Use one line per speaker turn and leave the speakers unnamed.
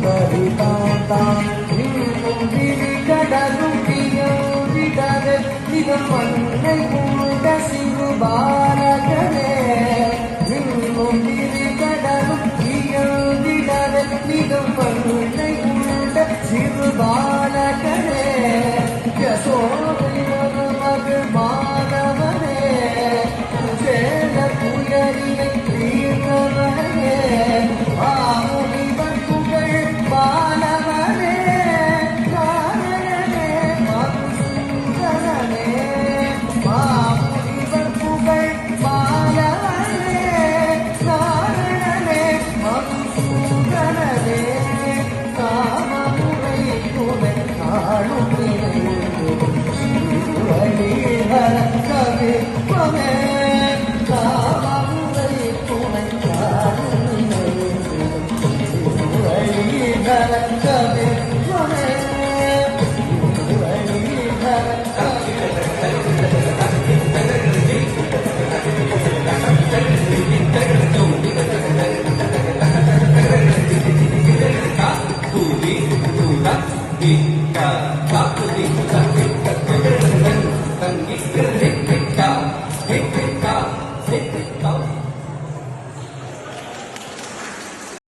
பரிதாத்தா கடலும் நிதம் மண்ணை கூட சிறு பாலகனே கடலும் நிதம் மண்ணை கூட சிறு பாலகனே யசோதை மகள் மாணவனே சேல புயலினை தீர்ந்தவனே ஆமுனிவன் புகழ் பாலவனே நாராயணனே மதுசூதனனே ஆமுனிவன் புகழ் பாலவனே நாராயணனே மதுசூதனனே காமமுனை துணை ஆளும் கவி பமே காமமுனை துணை ஆளும் கவி